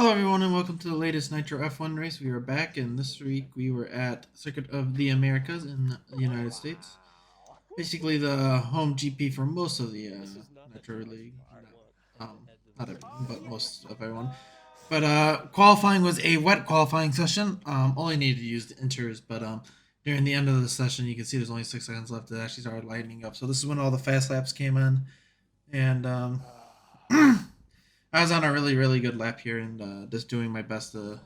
Hello, everyone, and welcome to the latest Nitro F1 race. We are back, and this week we were at Circuit of the Americas in the United States. Basically, the home GP for most of the Nitro League. Not everyone, but most of everyone. But qualifying was a wet qualifying session. Only needed to use the inters, but during the end of the session, you can see there's only 6 seconds left. It actually started lightening up. So this is when all the fast laps came in, and I was on a really good lap here and just doing my best to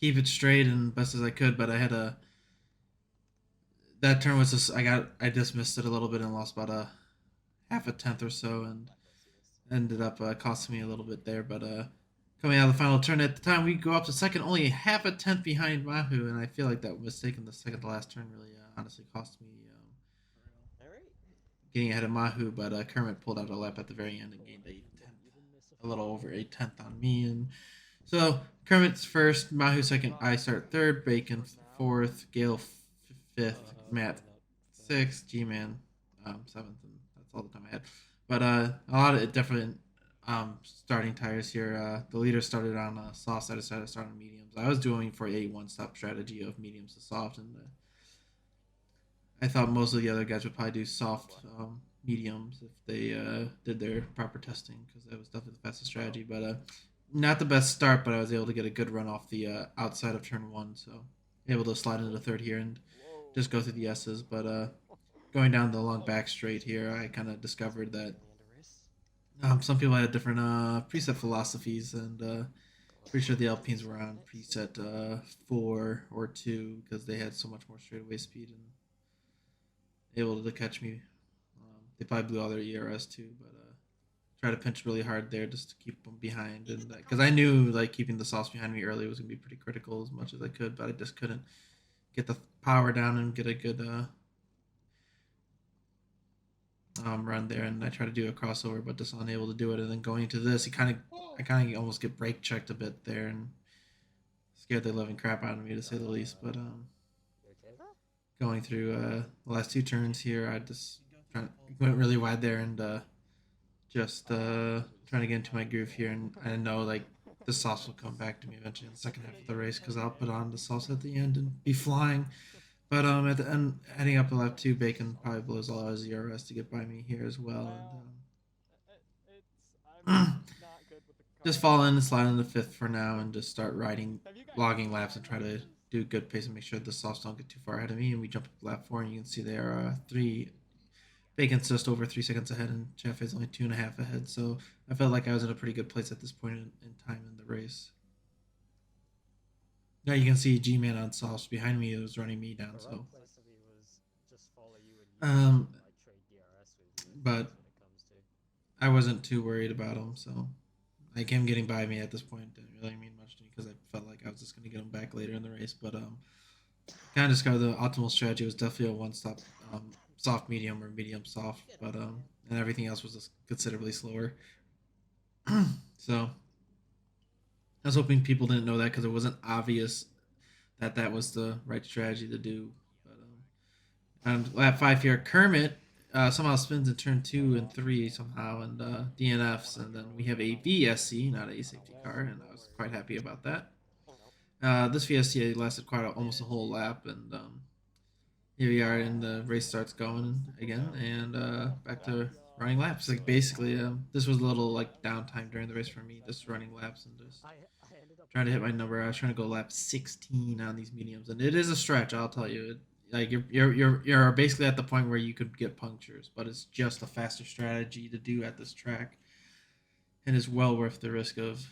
keep it straight and best as I could. But I had a that turn was just I just missed it a little bit and lost about a half a tenth or so and ended up costing me a little bit there. But coming out of the final turn at the time we go up to second, only half a tenth behind Mahu, and I feel like that mistake in the second to last turn really honestly cost me getting ahead of Mahu. But Kermit pulled out a lap at the very end and gained a little over a tenth on me, and so Kermit's first, Mahu second, I start third, Bacon fourth, Gale fifth, Matt sixth, G-Man seventh, and that's all the time I had. But a lot of different starting tires here. The leader started on soft side, I started on mediums. I was doing for a one-stop strategy of mediums to soft, and I thought most of the other guys would probably do soft mediums if they did their proper testing, because that was definitely the fastest strategy. But not the best start, but I was able to get a good run off the outside of turn one, so able to slide into the third here and just go through the S's. But going down the long back straight here, I kind of discovered that some people had different preset philosophies, and pretty sure the Alpines were on preset 4 or 2 because they had so much more straightaway speed and able to catch me. They probably blew all their ERS too, but try to pinch really hard there just to keep them behind, and because I knew like keeping the sauce behind me early was gonna be pretty critical as much as I could, but I just couldn't get the power down and get a good run there, and I tried to do a crossover, but just unable to do it. And then going into this, I kind of almost get brake checked a bit there, and scared the living crap out of me to say the least. But going through the last 2 turns here, I just went really wide there and just trying to get into my groove here. And I know like the sauce will come back to me eventually in the second half of the race, because I'll put on the sauce at the end and be flying. But at the end, heading up the left 2, Bacon probably blows all his ERS to get by me here as well. And just fall in and slide in the fifth for now, and just start logging laps and try to do a good pace and make sure the softs don't get too far ahead of me. And we jump up to lap 4, and you can see there are 3. Bacon's just over 3 seconds ahead, and Jeff is only 2.5 ahead. So I felt like I was in a pretty good place at this point in time in the race. Now you can see G-Man on softs behind me. It was running me down. So, but I wasn't too worried about him. So like him getting by me at this point didn't really mean much to me, because I felt like I was just going to get him back later in the race. But kind of discovered the optimal strategy was definitely a one-stop soft medium or medium soft, but and everything else was just considerably slower. So I was hoping people didn't know that, because it wasn't obvious that that was the right strategy to do. But on lap 5 here, Kermit somehow spins in turn 2 and 3 somehow, and DNFs, and then we have a VSC, not a safety car, and I was quite happy about that. This VSC lasted almost a whole lap, and here we are, and the race starts going again, and back to running laps. Like basically, this was a little like downtime during the race for me, just running laps and just trying to hit my number. I was trying to go lap 16 on these mediums, and it is a stretch, I'll tell you. Like you're basically at the point where you could get punctures, but it's just a faster strategy to do at this track, and it's well worth the risk of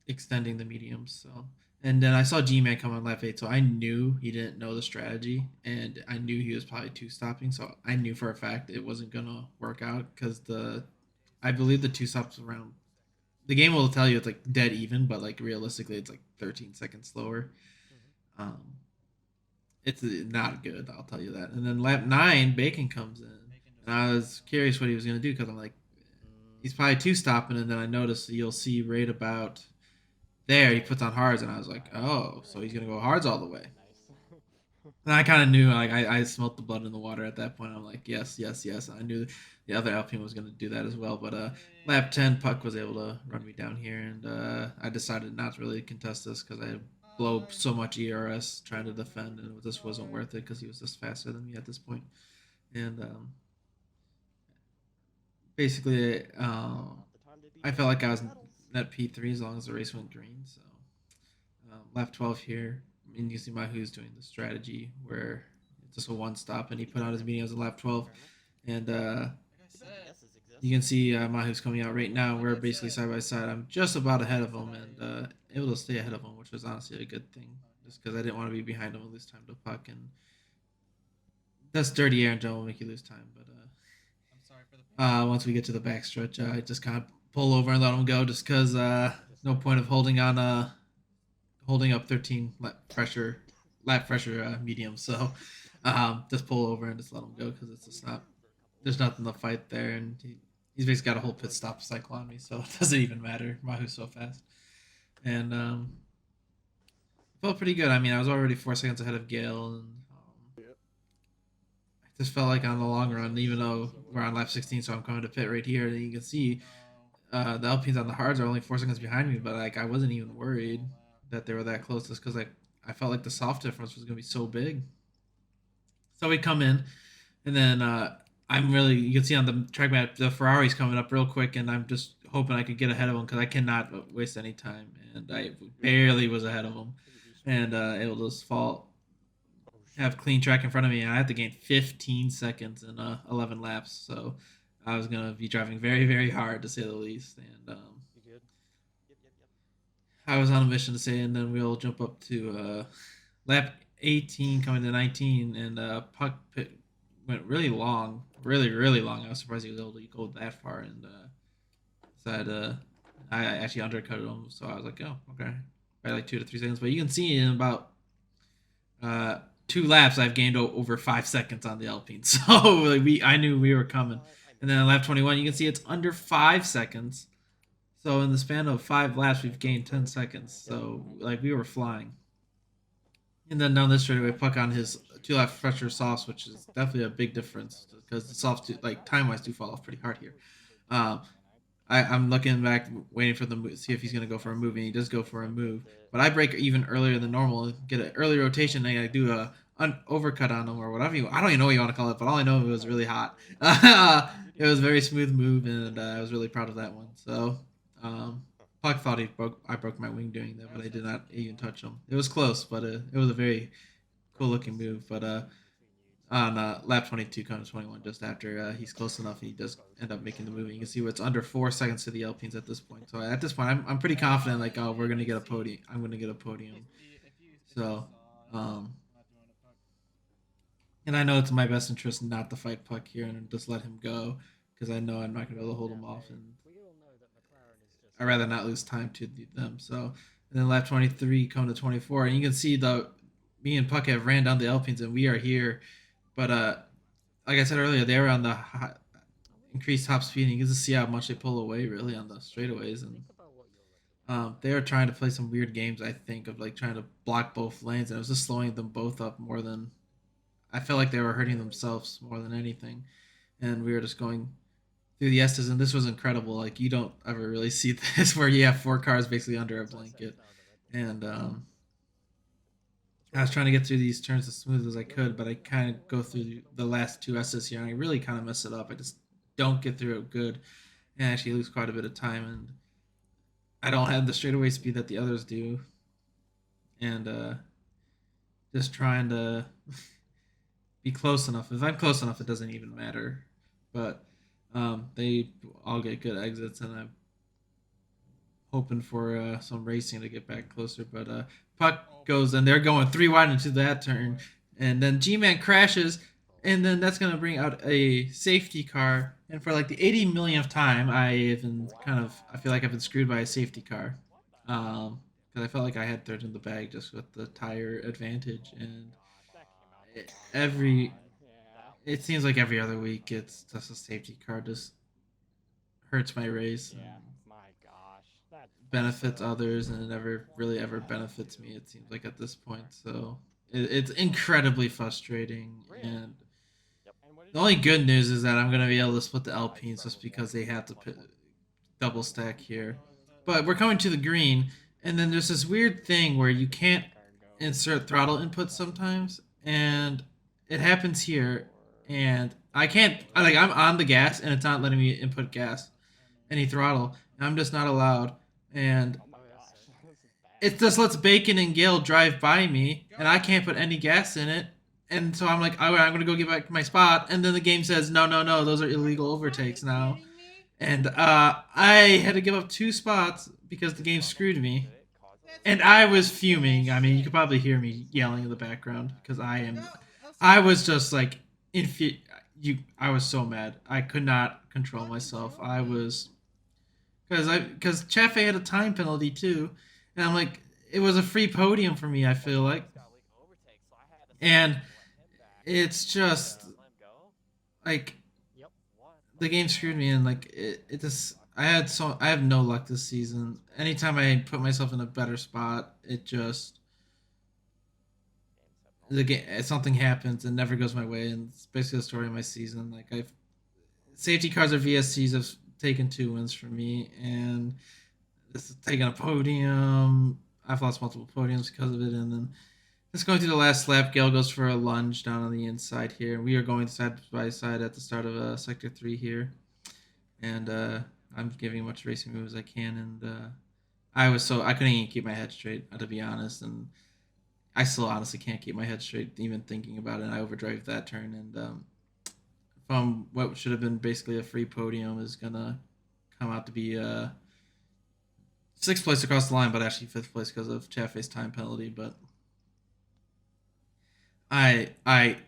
extending the mediums. So, and then I saw G-Man come on lap 8, so I knew he didn't know the strategy, and I knew he was probably two stopping, so I knew for a fact it wasn't gonna work out, because I believe the two stops around. The game will tell you it's like dead even, but like realistically, it's like 13 seconds slower. Um, it's not good, I'll tell you that. And then lap 9, Bacon comes in, and I was curious what he was gonna do, because I'm like, he's probably two stopping, and then I noticed you'll see right about there he puts on hards, and I was like, oh, so he's gonna go hards all the way. And I kind of knew, like I smelt the blood in the water at that point. I'm like, yes, yes, yes. I knew the other Alpine was going to do that as well. But lap 10, Puck was able to run me down here, and I decided not to really contest this because I blow so much ERS trying to defend, and this wasn't worth it because he was just faster than me at this point. And basically, I felt like I was net P3 as long as the race went green. So lap 12 here, and you see Mahu's doing the strategy where it's just a one stop, and he put out his mediums in lap 12. And you can see Mahu's coming out right now. We're basically side by side. I'm just about ahead of him and able to stay ahead of him, which was honestly a good thing, just because I didn't want to be behind him and lose time to Puck. And that's dirty air in general will make you lose time. But once we get to the backstretch, I just kind of pull over and let him go, just because no point of holding on, holding up 13 lap pressure medium. So just pull over and just let him go because it's just not. There's nothing to fight there, and he's basically got a whole pit stop cycle on me, so it doesn't even matter. Mahu's so fast, and felt pretty good. I mean, I was already 4 seconds ahead of Gale, and I just felt like on the long run, even though we're on lap 16, so I'm coming to pit right here, and you can see the Alpines on the hards are only 4 seconds behind me, but like I wasn't even worried that they were that close, just because like I felt like the soft difference was gonna be so big. So we come in, and then I'm really you can see on the track map the Ferrari's coming up real quick, and I'm just hoping I could get ahead of him because I cannot waste any time, and I barely was ahead of him, and it'll just fall have clean track in front of me, and I have to gain 15 seconds in 11 laps, so I was gonna be driving very very hard to say the least, and I was on a mission to say, and then we'll jump up to lap 18 coming to 19, and Puck pit went really long, really long. I was surprised he was able to go that far, and said I actually undercut him, so I was like, oh, okay, by like 2 to 3 seconds. But you can see in about 2 laps, I've gained over 5 seconds on the Alpine, so like I knew we were coming. And then on lap 21, you can see it's under 5 seconds. So in the span of 5 laps, we've gained 10 seconds. So like we were flying. And then down this straightaway, Puck on his 2 lap pressure softs, which is definitely a big difference because the softs, like time wise, do fall off pretty hard here. Um, I'm looking back, waiting for the see if he's gonna go for a move, and he does go for a move. But I break even earlier than normal, get an early rotation, and I do an overcut on him or whatever I don't even know what you want to call it, but all I know it was really hot. It was a very smooth move, and I was really proud of that one. So Puck thought I broke my wing doing that, but I did not even touch him. It was close, but it was a very cool looking move. But on lap 22 comes 21 just after he's close enough, he does end up making the move. And you can see what's under 4 seconds to the Alpines at this point. So at this point, I'm pretty confident, like, oh, we're gonna get a podium. I'm gonna get a podium. So and I know it's in my best interest not to fight Puck here and just let him go because I know I'm not gonna be able to hold him off, and I'd rather not lose time to them. So and then lap 23 come to 24, and you can see the me and Puck have ran down the Alpines, and we are here. But like I said earlier, they were on the increased top speed, and you get to see how much they pull away really on the straightaways, and they were trying to play some weird games. I think of like trying to block both lanes, and it was just slowing them both up more than I felt like they were hurting themselves more than anything. And we were just going through the Estes, and this was incredible. Like you don't ever really see this where you have 4 cars basically under a blanket, and I was trying to get through these turns as smooth as I could, but I kind of go through the last 2 S's here, and I really kind of mess it up. I just don't get through it good, and actually lose quite a bit of time, and I don't have the straightaway speed that the others do, and just trying to be close enough. If I'm close enough, it doesn't even matter. But they all get good exits, and I'm hoping for some racing to get back closer. But Puck goes, and they're going 3 wide into that turn, and then G-Man crashes, and then that's gonna bring out a safety car. And for like the 80 millionth time, I feel like I've been screwed by a safety car, because I felt like I had third in the bag just with the tire advantage, and every it seems like every other week it's just a safety car just hurts my race and benefits others, and it never really ever benefits me, it seems like at this point. So it's incredibly frustrating, and The only good news is that I'm gonna be able to split the Alpines just because they have to double stack here. But we're coming to the green, and then there's this weird thing where you can't insert throttle input sometimes, and it happens here, and I can't. I'm on the gas, and it's not letting me input gas, any throttle. And I'm just not allowed, and Oh my gosh, this is bad. it just lets Bacon and Gale drive by me, and I can't put any gas in it. And so I'm like, all right, I'm gonna go get back to my spot, and then the game says, no, no, no, those are illegal overtakes now, and I had to give up 2 spots because the game screwed me, Did it cause a little and bit I of was damage? fuming. I mean, you could probably hear me yelling in the background because I was just like, I was so mad. I could not control myself. I was because Chafe had a time penalty too, and I'm like, it was a free podium for me. I Oh, feel now like, he's got legal overtake, so I had to step and in and let him back. it's Should just let him go. like Yep. What? the game screwed me, and like it just I have no luck this season. Anytime I put myself in a better spot, it just Game set the penalty. game something happens and never goes my way, and it's basically the story of my season. Like I've safety cars or VSCs have taken 2 wins from me, and this is taking a podium. I've lost multiple podiums because of it, and then just going through the last lap, Gale goes for a lunge down on the inside here. We are going side by side at the start of sector 3 here, and I'm giving as much racing move as I can, and I couldn't even keep my head straight, to be honest, and I still honestly can't keep my head straight even thinking about it. And I overdrive that turn, and from what should have been basically a free podium is gonna come out to be 6th place across the line, but actually 5th place because of Chaffe's time penalty. But I I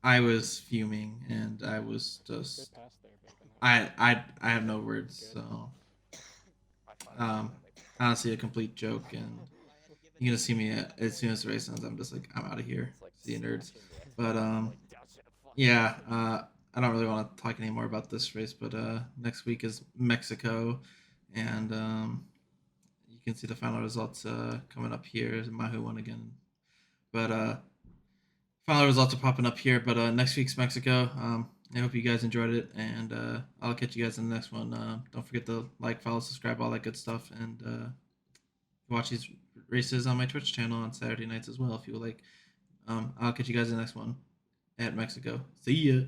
I was fuming, and I was Good just pass there, Bacon. I have no words. Good. So I finally got um, him to make the honestly, a complete joke, and you're gonna see me as soon as the race ends. I'm just like, I'm out of here. It's like See you, nerds. smashing the But Xbox. Like, that shit fucking yeah, hurt. I don't really want to talk anymore about this race. But next week is Mexico, and you can see the final results coming up here. Mahu won again, but final results are popping up here. But next week's Mexico. I hope you guys enjoyed it, and I'll catch you guys in the next one. Don't forget to like, follow, subscribe, all that good stuff, and watch these races on my Twitch channel on Saturday nights as well if you would like. I'll catch you guys in the next one at Mexico. See ya.